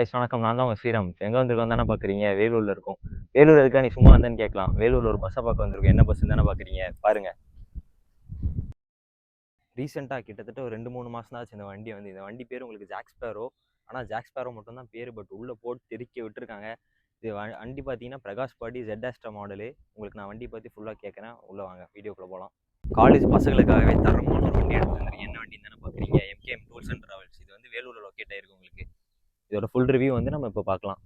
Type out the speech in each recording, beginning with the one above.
Guys வணக்கம். நான் தான் உங்கள் ஸ்ரீராம். எங்கே வந்திருக்கோம் தானே பார்க்குறீங்க? வேலூரில் இருக்கும். வேலூர் எதுக்கா நீ சும்மா வந்தேன்னு கேட்கலாம். வேலூரில் ஒரு பஸ்ஸை பார்க்க வந்திருக்கோம். என்ன பஸ்ஸுன்னு தானே பார்க்குறீங்க, பாருங்கள். ரீசெண்டாக கிட்டத்தட்ட ஒரு 2-3 மாதம் தான் ஆச்சு இந்த வண்டி வந்து. இந்த வண்டி பேர் உங்களுக்கு ஜாக்ஸ்பேரோ. ஆனால் ஜாக்ஸ்பேரோ மட்டும் தான் பேர், பட் உள்ளே போட்டு தெறிக்க விட்டுருக்காங்க. இது வண்டி பார்த்தீங்கன்னா பிரகாஷ் பாடி ZS Astra மாடலு. உங்களுக்கு நான் வண்டி பற்றி ஃபுல்லாக கேட்குறேன். உள்ளே வாங்க, வீடியோக்குள்ளே போகலாம். காலேஜ் பசங்களுக்காகவே தரமான ஒரு வண்டி எடுத்து வந்துருக்கு. என்ன வண்டின்னு தானே பார்க்குறீங்க? MKM tools and travels. இது வந்து வேலூரில் லொக்கேட் ஆகிருக்கு உங்களுக்கு. இதோட ஃபுல் ரிவ்யூ வந்து நம்ம இப்போ பார்க்கலாம்.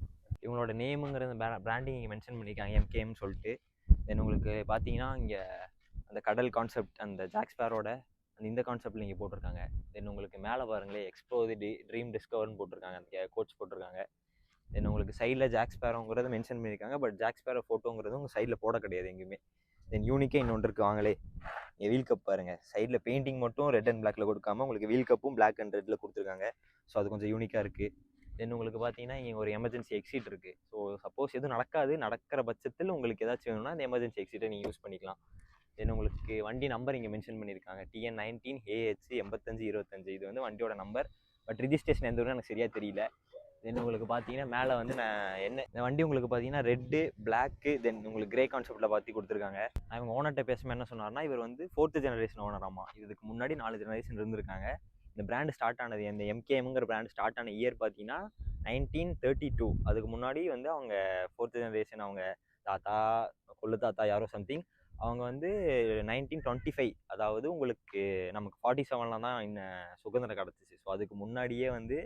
இவங்களோட நேமுங்கிறது பிராண்டிங் இங்கே மென்ஷன் பண்ணியிருக்காங்க, MKMன்னு சொல்லிட்டு. தென் உங்களுக்கு பார்த்தீங்கன்னா இங்கே அந்த கடல் கான்செப்ட், அந்த ஜாக்ஸ்பேரோட அந்த இந்த கான்செப்டில் இங்கே போட்டிருக்காங்க. தென் உங்களுக்கு மேலே பாருங்களேன், எக்ஸ்ப்ளோர் தி ட்ரீம் டிஸ்கவர்னு போட்டிருக்காங்க, அந்த கோச் போட்டிருக்காங்க. தென் உங்களுக்கு சைடில் ஜாக்ஸ்பேரோங்கிறத மென்ஷன் பண்ணியிருக்காங்க, பட் ஜாக்ஸ்பேரோ ஃபோட்டோங்கிறது உங்கள் சைடில் போட கிடையாது எங்கேயுமே. தென் யூனிக்கே இன்னொன்று இருக்குது, வாங்களே. இங்கே வீல் கப் பாருங்கள், சைடில் பெயிண்டிங் மட்டும் ரெட் அண்ட் பிளாக்ல கொடுக்காம உங்களுக்கு வீல் கப்பும் பிளாக் அண்ட் ரெட்டில் கொடுத்துருக்காங்க. ஸோ அது கொஞ்சம் யூனிக்காக இருக்குது. தென் உங்களுக்கு பார்த்தீங்கன்னா இங்கே ஒரு எமர்ஜென்சி எக்ஸிட் இருக்குது. ஸோ சப்போஸ் எதுவும் நடக்கிற பட்சத்தில் உங்களுக்கு ஏதாச்சும் வேணும்னா அந்த எமர்ஜென்சி எக்ஸிட்டை நீங்கள் யூஸ் பண்ணிக்கலாம். தென் உங்களுக்கு வண்டி நம்பர் இங்கே மென்ஷன் பண்ணியிருக்காங்க, TN19AH 8525. இது வந்து வண்டியோட நம்பர், பட் ரிஜிஸ்ட்ரேஷன் எந்த ஊரும் எனக்கு சரியாக தெரியல. தென் உங்களுக்கு பார்த்தீங்கன்னா மேலே வந்து இந்த வண்டி உங்களுக்கு பார்த்தீங்கன்னா ரெட்டு, பிளாக்கு, தென் உங்களுக்கு கிரே கான்செப்டில் பார்த்து கொடுத்துருக்காங்க. அவங்க ஓனர்கிட்ட பேசும்போது என்ன சொன்னார்னா, இவர் வந்து 4th ஜெனரேஷன் ஓனராமா. இதுக்கு முன்னாடி 4 ஜெனரேஷன் இருந்திருக்காங்க. இந்த பிராண்டு ஸ்டார்ட் ஆனது, இந்த MKMங்கிற பிராண்ட் ஸ்டார்ட் ஆன இயர் பார்த்தீங்கன்னா 1932. அதுக்கு முன்னாடி வந்து அவங்க 4th ஜெனரேஷன், அவங்க தாத்தா, கொள்ளு தாத்தா யாரோ சம்திங், அவங்க வந்து 1925, அதாவது உங்களுக்கு நமக்கு 47ல் தான் இன்னும் சுதந்திரம் கிடச்சிச்சு. ஸோ அதுக்கு முன்னாடியே வந்து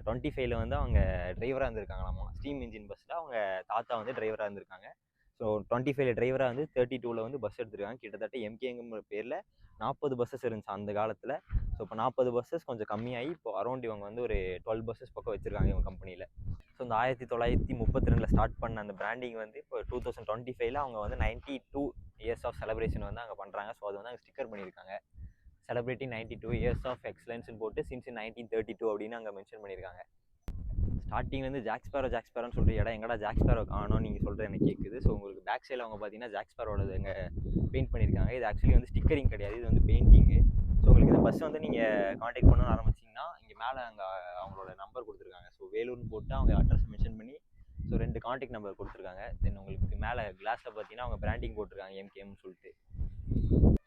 25ல் வந்து அவங்க டிரைவராக இருந்திருக்காங்களாமா. ஸ்டீம் இன்ஜின் பஸ்ஸில் அவங்க தாத்தா வந்து டிரைவராக இருந்திருக்காங்க. ஸோ 25ல் டிரைவராக வந்து 32ல் வந்து பஸ் எடுத்துருக்காங்க. கிட்டத்தட்ட MKங்கிற பேரில் 40 பஸ்ஸஸ் இருந்துச்சு அந்த காலத்தில். ஸோ இப்போ 40 பஸ்ஸஸ் கொஞ்சம் கம்மியாகி இப்போ அரௌண்ட் இவங்க வந்து ஒரு 12 பஸ்ஸஸ் பக்கம் வச்சுருக்காங்க இவங்க கம்பெனியில். ஸோ இந்த 1932 ஸ்டார்ட் பண்ண அந்த பிராண்டிங் வந்து இப்போ 2025ல் அவங்க வந்து 92 இயர்ஸ் ஆஃப் செலிப்ரேஷன் வந்து அங்கே பண்ணுறாங்க. ஸோ அது வந்து அங்கே ஸ்டிக்கர் பண்ணியிருக்காங்க, செலிப்ரேட்டிங் 92 இயர்ஸ் ஆஃப் எக்ஸலன்ஸ்னு போட்டு சின்ஸ் 1932 அப்படின்னு அங்கே மென்ஷன் பண்ணியிருக்காங்க. ஸ்டார்டிங்லேருந்து ஜாக்ஸ்பேரோன்னு சொல்லிட்டு இடம் எங்கடா ஜாக்ஸ்பேரோ காணோம் நீங்கள் சொல்கிறது எனக்கு கேட்குது. ஸோ உங்களுக்கு பேக் சைடில் அவங்க பார்த்தீங்கன்னா ஜாக்ஸ்பேரோட எங்கே பெயிண்ட் பண்ணியிருக்காங்க. இது ஆக்சுவலி வந்து ஸ்டிக்கரிங் கிடையாது, இது வந்து பெயிண்டிங்கு. ஸோ உங்களுக்கு இந்த பஸ் வந்து நீங்கள் காண்டாக்ட் பண்ண ஆரம்பிச்சிங்கன்னா இங்கே மேலே அங்கே அவங்களோட நம்பர் கொடுத்துருக்காங்க. ஸோ வேலூர்னு போட்டு அவங்க அட்ரஸ் மென்ஷன் பண்ணி ஸோ 2 காண்டாக்ட் நம்பர் கொடுத்துருக்காங்க. தென் உங்களுக்கு மேலே கிளாஸில் பார்த்தீங்கன்னா அவங்க பிராண்டிங் போட்டிருக்காங்க, MKMன்னு சொல்லிட்டு.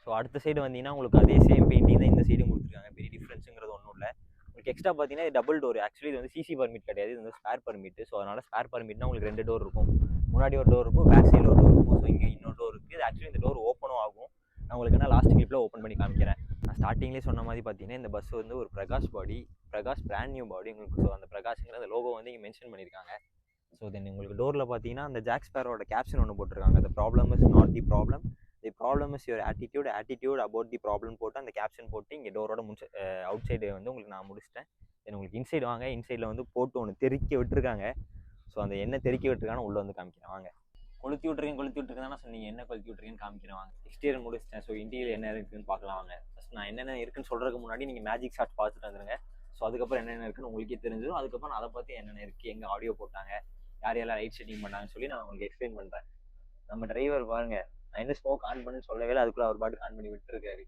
ஸோ அடுத்த சைடு வந்தீங்கன்னா உங்களுக்கு அதே சேம் பெயிண்டிங் தான் இந்த சைடும் கொடுத்துருக்காங்க. பெரிய டிஃப்ரென்ஸுங்கிறது ஒன்றும் இல்லை. உங்களுக்கு எக்ஸ்ட்ரா பார்த்தீங்கன்னா இது டபுள் டோர். ஆக்சுவலி இது வந்து CC பர்மிட் கிடையாது, இது வந்து ஸ்பேர் பர்மிட். ஸோ அதனால் ஸ்பேர் பர்மிட்னா உங்களுக்கு 2 டோர் இருக்கும். முன்னாடி ஒரு டோர் இருக்கும், பேக் சைடில் ஒரு டோர் இருக்கும். ஸோ இங்கே இன்னொரு டோர் இருக்குது. இது ஆக்சுவலி இந்த டோர் ஓப்பனும் ஆகும். நான் உங்களுக்கு என்ன லாஸ்ட் கிளிப்பில் ஓப்பன் பண்ணி காமிக்கிறேன். நான் ஸ்டார்டிங்லேயே சொன்ன மாதிரி பார்த்தீங்கன்னா இந்த பஸ் வந்து ஒரு பிரகாஷ் பிராண்ட் நியூ பாடி உங்களுக்கு. ஸோ அந்த பிரகாஷ்ங்கிற அந்த லோகோ வந்து இங்கே மென்ஷன் பண்ணியிருக்காங்க. ஸோ தென் உங்களுக்கு டோரில் பார்த்தீங்கன்னா அந்த ஜாக்ஸ்பேரோட கேப்ஷன் ஒன்று போட்டிருக்காங்க, the problem is not the problem, the problem is your attitude about the problem போட்டு அந்த கேப்ஷன் போட்டு இங்கே டோரோட அவுட் சைடு வந்து உங்களுக்கு நான் முடிச்சிட்டேன். தென் உங்களுக்கு இன்சைடு வாங்க. இன்சைடில் வந்து போட்டு ஒன்று தெறிக்க விட்டுருக்காங்க. ஸோ அந்த என்ன தெறிக்க விட்டுருக்கான்னு உள்ளே வந்து காமிக்கிறேன் வாங்க. கொளுத்தி விட்டுருக்கேன் தானே சொன்னீங்க, என்ன கொளுத்தி விட்டுருக்கேன்னு காமிக்கிறேன் வாங்க. எக்ஸ்டீரியர் முடிச்சிட்டேன். ஸோ இன்டீரியர் என்ன இருக்குன்னு பார்க்கலாம் வாங்க. ஃபஸ்ட் நான் என்னென்ன இருக்குன்னு சொல்கிறதுக்கு முன்னாடி நீங்கள் மேஜிக் ஷாட் பார்த்துட்டு வந்துருங்க. ஸோ அதுக்கப்புறம் என்னென்ன இருக்குன்னு உங்களுக்கே தெரிஞ்சிடும். அதுக்கப்புறம் நான் அதை பார்த்து என்னென்ன இருக்குது, எங்கே ஆடியோ போட்டாங்க, யார் யாரெல்லாம் லைட் செட்டிங் பண்ணாங்கன்னு சொல்லி நான் உங்களுக்கு எக்ஸ்பிளைன் பண்ணுறேன். நம்ம டிரைவர் பாருங்க, நான் என்ன ஸ்மோக் ஆன் பண்ணி சொல்லவே இல்லை, அதுக்குள்ளே அவர் பாட்டுக்கு ஆன் பண்ணி விட்டுருக்காரு.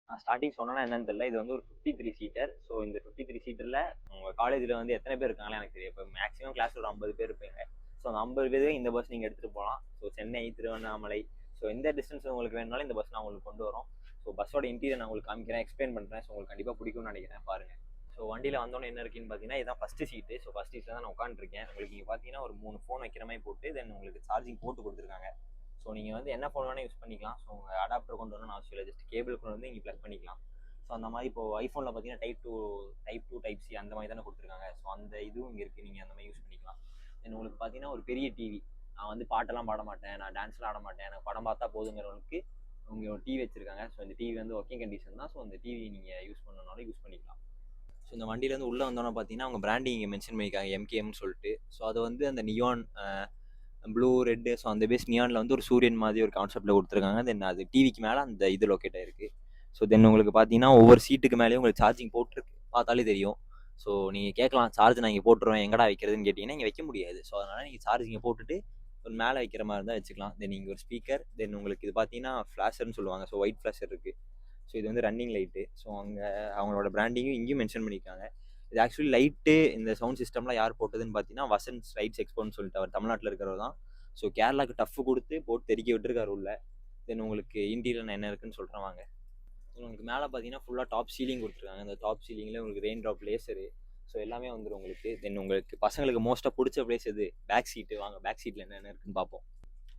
நான் ஸ்டார்டிங் சொன்னா என்னன்னு தெரியல, இது வந்து ஒரு 53 சீட்டர். ஸோ இந்த 53 சீட்டரில் உங்கள் காலேஜில் வந்து எத்தனை பேர் இருக்காங்களே எனக்கு தெரியும். இப்போ மேக்ஸிமம் கிளாஸில் ஒரு 50 பேர் இருப்பீங்க. ஸோ அந்த 50 பேர் இந்த பஸ் நீங்கள் எடுத்துகிட்டு போகலாம். ஸோ சென்னை, திருவண்ணாமலை, ஸோ எந்த டிஸ்டன்ஸ் உங்களுக்கு வேணுனாலும் இந்த பஸ் நான் உங்களுக்கு கொண்டு வரோம். ஸோ பஸ்ஸோட இன்டீரியர் நான் உங்களுக்கு காமிக்கிறேன், எக்ஸ்பிளைன் பண்ணுறேன். ஸோ உங்களுக்கு கண்டிப்பாக பிடிக்கும்னு நினைக்கிறேன், பாருங்கள். ஸோ வண்டியில் வந்தோன்னே என்ன இருக்குன்னு பார்த்தீங்கன்னா இதுதான் ஃபஸ்ட்டு சீட்டு. ஸோ ஃபஸ்ட் சீட்டில் தான் நான் உட்காந்துருக்கேன். உங்களுக்கு இங்கே பார்த்தீங்கன்னா ஒரு 3 ஃபோன் வைக்கிற மாதிரி போட்டு தென் உங்களுக்கு சார்ஜிங் போட்டு கொடுத்துருக்காங்க. ஸோ நீங்கள் வந்து என்ன ஃபோன் வேணால் யூஸ் பண்ணிக்கலாம். ஸோ உங்கள் அடாப்டர் கொண்டு வரணும்னு அவசியம் இல்லை, ஜஸ்ட் கேபிள் கொண்டு வந்து இங்கே ப்ளக் பண்ணிக்கலாம். ஸோ அந்த மாதிரி இப்போ ஐஃபோனில் பார்த்தீங்கன்னா டைப் டூ டைப் சி அந்த மாதிரி தானே கொடுத்துருக்காங்க. ஸோ அந்த இதுவும் இங்கே இருக்குது, நீங்கள் அந்த மாதிரி யூஸ் பண்ணிக்கலாம். தென் உங்களுக்கு பார்த்தீங்கன்னா ஒரு பெரிய டிவி. நான் வந்து பாட்டெல்லாம் பாட மாட்டேன், நான் டான்ஸ்லாம் ஆட மாட்டேன், எனக்கு படம் பார்த்தா போதுங்கிறவங்களுக்கு உங்கள் ஒரு டிவி வச்சுருக்காங்க. ஸோ இந்த டிவி வந்து ஒர்க்கிங் கண்டிஷன் தான். ஸோ அந்த டிவி நீங்கள் யூஸ் பண்ணனாலும் யூஸ் பண்ணிக்கலாம். ஸோ இந்த வண்டியிலேருந்து உள்ளே வந்தோன்னா பார்த்தீங்கன்னா அவங்க பிராண்டிங் இங்கே மென்ஷன் பண்ணியிருக்காங்க, MKMன்னு சொல்லிட்டு. ஸோ அது வந்து அந்த நியான் ப்ளூ, ரெட்டு, ஸோ அந்த பேஸ் நியானில் வந்து ஒரு சூரியன் மாதிரி ஒரு கான்செப்டில் கொடுத்துருக்காங்க. தென் அது டிவிக்கு மேலே அந்த இது லொக்கேட் ஆகிருக்கு. ஸோ தென் உங்களுக்கு பார்த்தீங்கன்னா ஒவ்வொரு சீட்டுக்கு மேலேயும் உங்களுக்கு சார்ஜிங் போட்டிருக்கு, பார்த்தாலே தெரியும். ஸோ நீங்கள் கேட்கலாம், சார்ஜ் நான் இங்கே போட்டுருவேன் எங்கடா வைக்கிறதுன்னு கேட்டிங்கன்னா இங்கே வைக்க முடியாது. ஸோ அதனால் நீங்கள் சார்ஜ் இங்கே போட்டுட்டு ஒரு மேலே வைக்கிற மாதிரி இருந்தால் வச்சுக்கலாம். தென் இங்கே ஒரு ஸ்பீக்கர், தென் உங்களுக்கு இது பார்த்தீங்கன்னா ஃப்ளாஷர்னு சொல்லுவாங்க. ஸோ ஒயிட் ஃப்ளாஷர் இருக்குது. ஸோ இது வந்து ரன்னிங் லைட்டு. ஸோ அங்கே அவங்களோட பிராண்டிங்கும் இங்கேயும் மென்ஷன் பண்ணியிருக்காங்க. இது ஆக்சுவலி லைட்டு இந்த சவுண்ட் சிஸ்டம்லாம் யார் போட்டதுன்னு பார்த்தீங்கன்னா வசந்த் லைட்ஸ் எக்ஸ்போன்னு சொல்லிட்டு அவர் தமிழ்நாட்டில் இருக்கிறவர் தான். ஸோ கேரளாவுக்கு டஃப் கொடுத்து போட்டு தெறிக்க விட்டுருக்காரு உள்ள. தென் உங்களுக்கு இன்டீரியர் என்ன இருக்குன்னு சொல்கிறேன் வாங்க. உங்களுக்கு மேலே பார்த்தீங்கன்னா ஃபுல்லாக டாப் சீலிங் கொடுத்துருக்காங்க. அந்த டாப் சீலிங்கில் உங்களுக்கு ரெயின் ட்ராப் லேசரு, ஸோ எல்லாமே வந்துடும் உங்களுக்கு. தென் உங்களுக்கு பசங்களுக்கு மோஸ்ட்டாக பிடிச்ச பிளேஸ் எது, பேக் சீட்டு. வாங்க பேக் சீட்டில் என்னென்ன இருக்குன்னு பார்ப்போம்.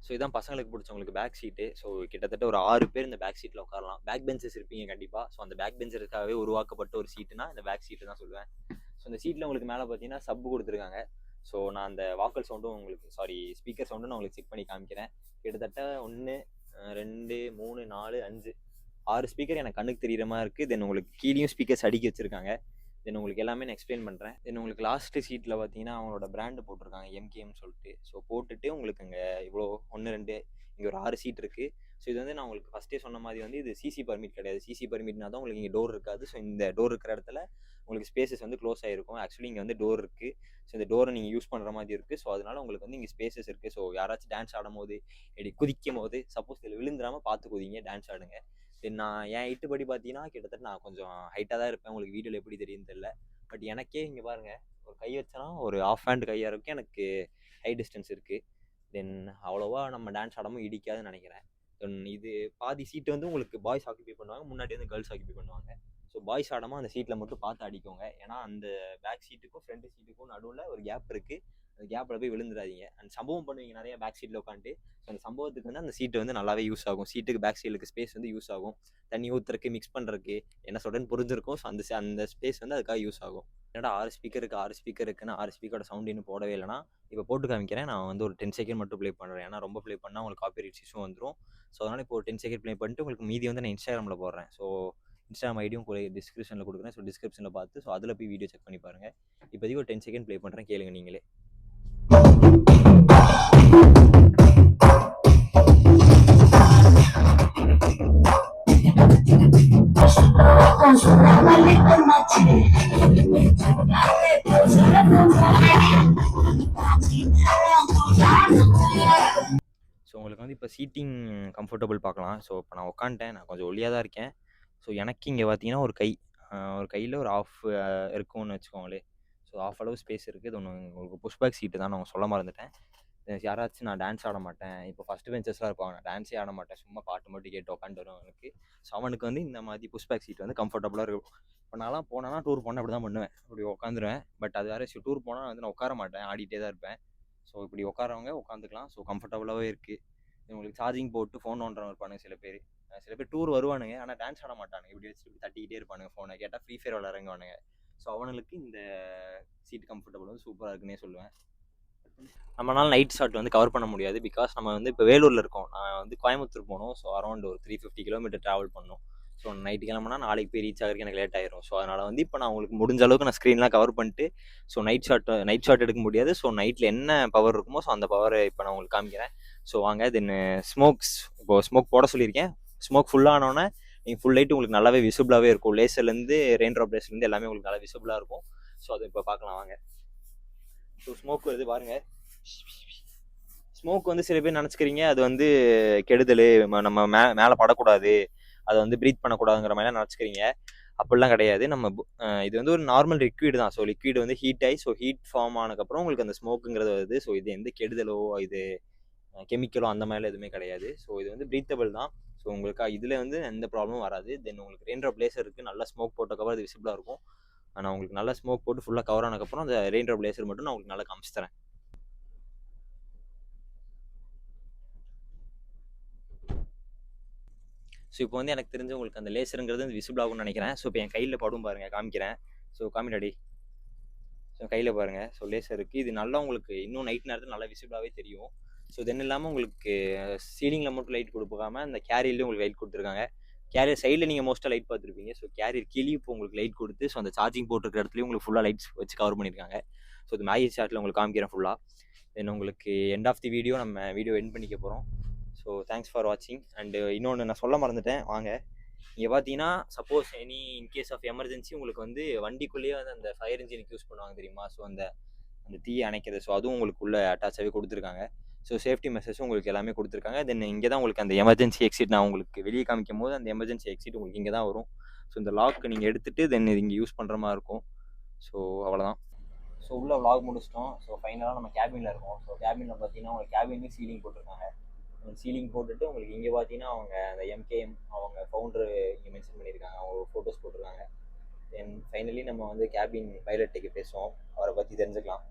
ஸோ இதான் பசங்களுக்கு பிடிச்சவங்களுக்கு பேக் சீட்டு. ஸோ கிட்டத்தட்ட ஒரு 6 பேர் இந்த பேக் சீட்டில் உட்காரலாம். பேக் பெஞ்சஸ் இருப்பீங்க கண்டிப்பாக. ஸோ அந்த பேக் பெஞ்சருக்காகவே உருவாக்கப்பட்ட ஒரு சீட்டுனா இந்த பேக் சீட்டு தான் சொல்லுவேன். ஸோ இந்த சீட்டில் உங்களுக்கு மேலே பார்த்தீங்கன்னா சப்பு கொடுத்துருக்காங்க. ஸோ நான் அந்த வாக்கல் சவுண்டும் உங்களுக்கு ஸ்பீக்கர் சவுண்டும் நான் உங்களுக்கு செக் பண்ணி காமிக்கிறேன். கிட்டத்தட்ட 1 2 3 4 5 6 ஸ்பீக்கர் எனக்கு கண்ணுக்கு தெரியுற மாதிரி இருக்குது. தென் உங்களுக்கு கீழேயும் ஸ்பீக்கர்ஸ் அடுக்கி வச்சுருக்காங்க. தென் உங்களுக்கு எல்லாமே நான் எக்ஸ்பிளைன் பண்ணுறேன். தென் உங்களுக்கு லாஸ்ட்டு சீட்டில் பார்த்தீங்கன்னா அவங்களோட பிராண்டு போட்டிருக்காங்க, எம்கேஎம்னு சொல்லிட்டு. ஸோ போட்டுட்டு உங்களுக்கு அங்கே இவ்வளோ 1 2 இங்கே ஒரு 6 சீட் இருக்குது. ஸோ இது வந்து நான் உங்களுக்கு ஃபஸ்ட்டே சொன்ன மாதிரி வந்து இது சிசி பர்மிட் கிடையாது. சிசி பர்மிட்னா தான் உங்களுக்கு இங்கே டோர் இருக்காது. ஸோ இந்த டோர் இருக்கிற இடத்துல உங்களுக்கு ஸ்பேசஸ் வந்து க்ளோஸ் ஆகிருக்கும். ஆக்சுவலி இங்கே வந்து டோர் இருக்குது. ஸோ இந்த டோரை நீங்கள் யூஸ் பண்ணுற மாதிரி இருக்குது. ஸோ அதனால உங்களுக்கு வந்து இங்கே ஸ்பேசஸ் இருக்குது. ஸோ யாராச்சும் டான்ஸ் ஆடும் போது இப்படி குதிக்கும் போது சப்போஸ் இதில் விழுந்துடாமல் பார்த்து குதிங்க, டான்ஸ் ஆடுங்க. தென் நான் என் ஹைட்டு படி பார்த்தீங்கன்னா கிட்டத்தட்ட நான் கொஞ்சம் ஹைட்டாக தான் இருப்பேன். உங்களுக்கு வீடியோவில் எப்படி தெரியுன்னு தெரியல. பட் எனக்கே இங்கே பாருங்கள், ஒரு கை வச்சேன்னா ஒரு ½ ஹேண்ட் கையாக இருக்கும். எனக்கு ஹை டிஸ்டன்ஸ் இருக்குது. தென் அவ்வளோவா நம்ம டான்ஸ் ஆடாமல் இடிக்காதுன்னு நினைக்கிறேன். தென் இது பாதி சீட்டு வந்து உங்களுக்கு பாய்ஸ் ஆக்கிபை பண்ணுவாங்க, முன்னாடி வந்து கேர்ள்ஸ் ஆக்கிபை பண்ணுவாங்க. ஸோ பாய்ஸ் ஆடாமல் அந்த சீட்டில் மட்டும் பார்த்து அடிக்கோங்க. ஏன்னா அந்த பேக் சீட்டுக்கும் ஃப்ரண்ட் சீட்டுக்கும் நடுவில் ஒரு கேப் இருக்குது. அந்த கேப்பில் போய் விழுந்துடாதீங்க. அந்த சம்பவம் பண்ணுவீங்க நிறைய பேக் சீட்டில் உட்காந்துட்டு. ஸோ அந்த சம்பவத்துக்கு வந்து அந்த சீட்டு வந்து நல்லாவே யூஸ் ஆகும். சீட்டுக்கு பேக் சைடுக்கு ஸ்பேஸ் வந்து யூஸ் ஆகும். தண்ணி ஊற்றுறக்கு, மிக்ஸ் பண்ணுறதுக்கு என்ன சொல்கிறேன்னு புரிஞ்சிருக்கும். ஸோ அந்த ஸ்பேஸ் வந்து அதுக்காக யூஸ் ஆகும். என்னடா 6 ஸ்பீக்கர் இருக்குன்னு 6 ஸ்பீக்கரோட சவுண்ட் இன்னும் போடவே இல்லைனா இப்போ போட்டு காமிக்கிறேன். நான் வந்து ஒரு 10 செகண்ட் மட்டும் ப்ளே பண்ணுறேன். ஏன்னா ரொம்ப ப்ளே பண்ணால் உங்களுக்கு காப்பிரைட் இஷ்யூ வந்துடும். ஸோ அதனால் இப்போ ஒரு 10 செகண்ட் ப்ளே பண்ணிட்டு உங்களுக்கு மீதி வந்து நான் இன்ஸ்டாகிராமில் போடுறேன். ஸோ இன்ஸ்டாகிராம் ஐடியும் டிஸ்கிரிப்ஷனில் கொடுக்குறேன். ஸோ டிஸ்கிரிப்ஷனில் பார்த்து ஸோ அதில் போய் வீடியோ செக் பண்ணி பாருங்கள். இப்போதைக்கு ஒரு 10 செகண்ட் ப்ளே பண்ணுறேன், கேளுங்க நீங்களே. ஸோ உங்களுக்கு வந்து இப்போ சீட்டிங் கம்ஃபர்டபுள் பார்க்கலாம். ஸோ இப்போ நான் உட்காந்துட்டேன், நான் கொஞ்சம் ஒல்லியாக தான் இருக்கேன். ஸோ எனக்கு இங்கே பார்த்தீங்கன்னா ஒரு கையில் ஒரு ½ இருக்கும்னு வச்சுக்கோங்களேன். ஸோ ½ அளவு ஸ்பேஸ் இருக்குது. இது ஒன்று உங்களுக்கு புஷ்பேக் சீட்டு தான், நான் சொல்ல மறந்துட்டேன். யாராச்சும் நான் டான்ஸ் ஆட மாட்டேன், இப்போ ஃபஸ்ட்டு பெஞ்சஸ்லாம் இருப்பாங்க, நான் டான்ஸே ஆட மாட்டேன், சும்மா பாட்டு மட்டும் கேட்டு உட்காந்து வருவாங்களுக்கு. ஸோ அவனுக்கு வந்து இந்த மாதிரி புஷ்பேக் சீட் வந்து கம்ஃபர்டபுளாக இருக்கும். இப்போ நான்லாம் போனேன்னா டூர் போனால் அப்படி தான் பண்ணுவேன், அப்படி உட்காந்துருவேன். பட் அது வேறு டூர் போனால் வந்து நான் உட்கார மாட்டேன், ஆடிட்டே தான் இருப்பேன். ஸோ இப்படி உட்காரவங்க உட்காந்துக்கலாம். ஸோ கம்ஃபர்டபுளாகவே இருக்குது. உங்களுக்கு சார்ஜிங் போட்டு ஃபோன் நோண்டுறவங்க இருப்பானுங்க சில பேர் டூர் வருவானுங்க, ஆனால் டான்ஸ் ஆட மாட்டானுங்க. இப்படி வச்சுட்டு இப்படி தட்டிக்கிட்டே இருப்பானுங்க ஃபோனை. கேட்டால் ஃப்ரீ ஃபயர் விளாட்றவங்க. ஸோ அவனுக்கு இந்த சீட் கம்ஃபர்டபுள் வந்து சூப்பராக இருக்குன்னே சொல்லுவேன். நம்மளால நைட் ஷாட் வந்து கவர் பண்ண முடியாது. பிகாஸ் நம்ம வந்து இப்போ வேலூரில் இருக்கோம், நான் வந்து கோயம்புத்தூர் போகணும். ஸோ அரௌண்ட் ஒரு 350 கிலோமீட்டர் ட்ராவல் பண்ணணும். ஸோ நைட்டு கிளம்புனா நாளைக்கு போய் ரீச் ஆகிறதுக்கு எனக்கு லேட் ஆயிரும். ஸோ அதனால் வந்து இப்போ நான் உங்களுக்கு முடிஞ்ச அளவுக்கு நான் ஸ்க்ரீன்லாம் கவர் பண்ணிட்டு ஸோ நைட் ஷாட் எடுக்க முடியாது. ஸோ நைட்டில் என்ன பவர் இருக்குமோ ஸோ அந்த பவரை இப்போ நான் உங்களுக்கு காமிக்கிறேன். ஸோ வாங்க. தென் ஸ்மோக் போட சொல்லியிருக்கேன். ஸ்மோக் ஃபுல்லானோடனே நீங்கள் ஃபுல் லைட்டு உங்களுக்கு நல்லாவே விசிபிளாகவே இருக்கும். லேசர்லேருந்து ரெயின் ட்ராப் லேசர்லேருந்து எல்லாமே உங்களுக்கு நல்லா விசிபிளாக இருக்கும். ஸோ அதை இப்போ பார்க்கலாம் வாங்க. ஸோ ஸ்மோக் வருது பாருங்கள். ஸ்மோக் வந்து சில பேர் நினச்சிக்கிறீங்க அது வந்து கெடுதல், நம்ம மேலே படக்கூடாது, அதை வந்து ப்ரீத் பண்ணக்கூடாதுங்கிற மாதிரிலாம் நினச்சிக்கிறீங்க. அப்படிலாம் கிடையாது. இது வந்து ஒரு நார்மல் லிக்விட் தான். ஸோ லிக்விட் வந்து ஹீட் ஆகி ஸோ ஹீட் ஃபார்ம் ஆனதுக்கப்புறம் உங்களுக்கு அந்த ஸ்மோக்குங்கிறது வருது. ஸோ இது எந்த கெடுதலோ இது கெமிக்கலோ அந்த மாதிரிலாம் எதுவுமே கிடையாது. ஸோ இது வந்து ப்ரீத்தபிள் தான். ஸோ உங்களுக்கு இதில் வந்து எந்த ப்ராப்ளமும் வராது. தென் உங்களுக்கு ரெயின் ட்ராப் லேசர் இருக்குது, நல்லா ஸ்மோக் போட்டதுக்கப்புறம் அது விசிபிளாக இருக்கும். ஆனால் உங்களுக்கு நல்லா ஸ்மோக் போட்டு ஃபுல்லாக கவர் ஆனதுக்கப்புறம் அந்த ரெயின் ட்ராப் லேசர் மட்டும் நான் உங்களுக்கு நல்லா காமிச்சு தரேன். ஸோ இப்போ வந்து எனக்கு தெரிஞ்ச உங்களுக்கு அந்த லேசருங்கிறது வந்து விசிபிள் ஆகும்னு நினைக்கிறேன். ஸோ இப்போ என் கையில் படும் பாருங்கள், காமிக்கிறேன். ஸோ காமிடாடி. ஸோ கையில் பாருங்கள். ஸோ லேசர் இருக்குது. இது நல்லா உங்களுக்கு இன்னும் நைட் நேரத்தில் நல்லா விசிபிளாகவே தெரியும். ஸோ தென் இல்லாமல் உங்களுக்கு சீலிங்கில் மட்டும் லைட் கொடுக்காம இந்த கேரியர்லேயும் உங்களுக்கு லைட் கொடுத்துருக்காங்க. கேரியர் சைடில் நீங்கள் மோஸ்ட்டாக லைட் பார்த்துருப்பீங்க. ஸோ கேரியர் கீழே இப்போ உங்களுக்கு லைட் கொடுத்து ஸோ அந்த சார்ஜிங் போட்டுருக்க இடத்துலையும் உங்களுக்கு ஃபுல்லாக லைட்ஸ் வச்சு கவர் பண்ணியிருக்காங்க. ஸோ இது மேஜிக் ஷாட்டில் உங்களுக்கு காமிக்கிறேன் ஃபுல்லாக. தென் உங்களுக்கு எண்ட் ஆஃப் தி வீடியோ நம்ம வீடியோ எண்ட் பண்ணிக்க போகிறோம். ஸோ தேங்க்ஸ் ஃபார் வாட்சிங். அண்டு இன்னொன்று நான் சொல்ல மறந்துட்டேன், வாங்க. இங்கே பார்த்தீங்கன்னா சப்போஸ் இன்கேஸ் ஆஃப் எமர்ஜென்சி உங்களுக்கு வந்து வண்டிக்குள்ளேயே வந்து அந்த ஃபயர் இன்ஜினுக்கு யூஸ் பண்ணுவாங்க தெரியுமா? ஸோ அந்த தீயை அணைக்கிறது. ஸோ அதுவும் உங்களுக்கு உள்ள அட்டாச்சாகவே கொடுத்துருக்காங்க. ஸோ சேஃப்டி மெசேஜும் உங்களுக்கு எல்லாமே கொடுத்துருக்காங்க. தென் இங்கே தான் உங்களுக்கு அந்த எமர்ஜென்சி எக்ஸிட் நான் உங்களுக்கு வெளியே காமிக்கும் போது அந்த எமர்ஜென்சி எக்ஸிட் உங்களுக்கு இங்கே தான் வரும். ஸோ இந்த லாக்கு நீங்கள் எடுத்துகிட்டு தென் இது இங்கே யூஸ் பண்ணுற மாதிரி இருக்கும். ஸோ அவ்வளோதான். ஸோ உள்ள vlog முடிச்சிட்டோம். ஸோ ஃபைனலாக நம்ம கேபினில் இருக்கோம். ஸோ கேபினில் பார்த்தீங்கன்னா உங்களுக்கு கேபின்லேயும் சீலிங் போட்டிருக்காங்க. சீலிங் போட்டுட்டு உங்களுக்கு இங்கே பார்த்தீங்கன்னா அவங்க அந்த எம்கேஎம் அவங்க ஃபவுண்டர் இங்கே மென்ஷன் பண்ணியிருக்காங்க. அவங்க ஃபோட்டோஸ் போட்டிருக்காங்க. தென் ஃபைனலி நம்ம வந்து கேபின் பைலட்டுக்கு பேசுவோம், அவரை பற்றி தெரிஞ்சுக்கலாம்.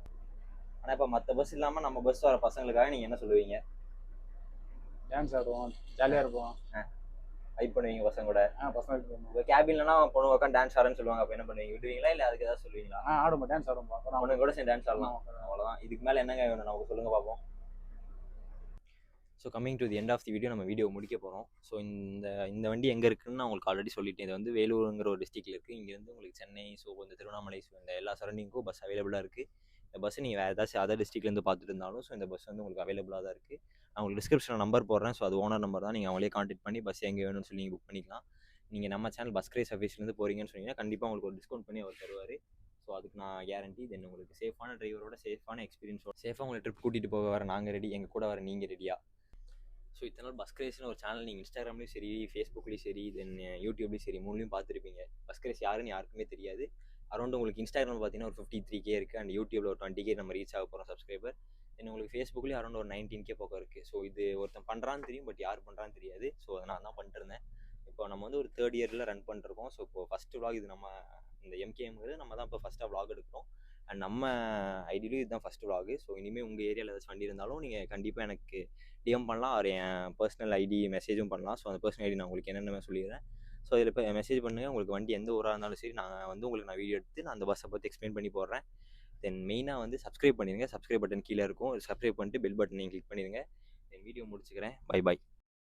ஆனால் இப்போ மற்ற பஸ் இல்லாமல் நம்ம பஸ் வர பசங்களுக்காக நீங்கள் என்ன சொல்லுவீங்க? டான்ஸ் ஆடுவோம், ஜாலியாக இருப்போம், ஹைப் பண்ணுவீங்க பசங்க கூட. பசங்க இப்போ கேபின்லனா பொண்ணு உட்காந்து டான்ஸ் ஆடுன்னு சொல்லுவாங்க. அப்போ என்ன பண்ணுவீங்க? விடுவீங்களா இல்லை அதுக்கு ஏதாவது சொல்லுவீங்களா? ஆடுவோம், டான்ஸ் ஆடுவோம். பொண்ணு கூட சேர்ந்து டான்ஸ் ஆடலாம், அவ்வளோதான். இதுக்கு மேலே என்னங்க வேணும் நமக்கு சொல்லுங்கள் பார்ப்போம். So coming to the end of the video, நம்ம வீடியோ முடிக்க போகிறோம். ஸோ இந்த வண்டி எங்கே இருக்குதுன்னு நான் உங்களுக்கு ஆல்ரெடி சொல்லிட்டேன். இது வந்து வேலூருங்கிற ஒரு டிஸ்ட்ரிக்டில் இருக்குது. இங்கேருந்து உங்களுக்கு சென்னை, ஸோ இந்த திருவண்ணாமலை, ஸோ இந்த எல்லா சரௌண்டிங்க்கும் பஸ் அவைலபிளாக இருக்குது. இந்த பஸ் நீங்கள் வேறு ஏதாச்சும் அதர் டிஸ்ட்ரிக்ட்லேருந்து பார்த்துட்டு இருந்தாலும் ஸோ இந்த பஸ் வந்து உங்களுக்கு அவைலபிளாக தான் இருக்குது. நான் உங்களுக்கு டிஸ்கிரிப்ஷனில் நம்பர் போடுறேன். ஸோ அது ஓனர் நம்பர் தான். நீங்கள் அவங்களே கான்டாக்ட் பண்ணி பஸ் எங்கே வேணும்னு சொல்லி நீங்கள் புக் பண்ணிக்கலாம். நீங்கள் நம்ம சேனல் பஸ் கிரேஸ் ஆஃபீஸ்லேருந்து போகிறீங்கன்னு சொன்னீங்கன்னா கண்டிப்பாக உங்களுக்கு ஒரு டிஸ்கவுண்ட் பண்ணி அவர் தருவார். ஸோ அதுக்கு நான் கேரண்டி. தென் உங்களுக்கு சேஃபான டிரைவரோட சேஃபான எக்ஸ்பீரியன்ஸோட சேஃபாக உங்களை ட்ரிப் கூட்டிகிட்டு போக வர நாங்கள் ரெடி, எங்கள் கூட வர நீங்கள் ரெடியா? ஸோ இத்தனை நாள் பஸ் கிரேஸ்னு ஒரு சேனல் நீங்கள் இன்ஸ்டாகிராம்லேயும் சரி, ஃபேஸ்புக்லேயும் சரி, தென் யூடியூப்லேயும் சரி, மூணுலையும் பார்த்துருப்பீங்க. பஸ் கிரேஸ் யாருன்னு யாருக்குமே தெரியாது. அரௌண்ட் உங்களுக்கு இன்ஸ்டாகிராமில் பார்த்தீங்கன்னா ஒரு 53K இருக்குது. அண்ட் யூடியூப்பில் ஒரு 20K நம்ம ரீச் ஆக போகிறோம் சப்ஸ்கிரைபர். தென் உங்களுக்கு ஃபேஸ்புக்லேயும் அரௌண்ட் ஒரு 19K பக்கம் இருக்குது. ஸோ இது ஒருத்தன் பண்ணுறான்னு தெரியும், பட் யார் பண்ணுறான்னு தெரியாது. ஸோ அதை நான் தான் பண்ணிட்டு இருந்தேன். இப்போ நம்ம வந்து ஒரு 3rd இயரில் ரன் பண்ணிருக்கோம். ஸோ இப்போ ஃபஸ்ட்டு vlog இது. நம்ம இந்த எம்கேஎம்ங்கிறது நம்ம தான் இப்போ ஃபஸ்ட்டாக vlog எடுக்கிறோம். அண்ட் நம்ம ஐடியிலும் இதுதான் ஃபஸ்ட்டு vlog. ஸோ இனிமேல் உங்கள் ஏரியாவில் ஏதாச்சும் வண்டி இருந்தாலும் நீங்கள் கண்டிப்பாக எனக்கு டிஎம் பண்ணலாம். அவர் என் பர்சனல் ஐடி மெசேஜும் பண்ணலாம். ஸோ அந்த பர்சனல் ஐடி நான் உங்களுக்கு என்னென்ன சொல்லிடுறேன். ஸோ இதில் இப்போ மெசேஜ் பண்ணுங்கள். உங்களுக்கு வண்டி எந்த ஊராக இருந்தாலும் சரி, நான் வந்து உங்களுக்கு நான் வீடியோ எடுத்து நான் அந்த பஸ்ஸை பற்றி எக்ஸ்பிளைன் பண்ணி போடுறேன். தென் மெயினாக வந்து சப்ஸ்கிரைப் பண்ணிடுங்க. சப்ஸ்கிரைப் பட்டன் கீழே இருக்கும். சப்ஸ்கிரைப் பண்ணிட்டு பெல் பட்டன் நீங்கள் கிளிக் பண்ணிடுங்க. தென் வீடியோ முடிச்சுக்கிறேன். Bye bye.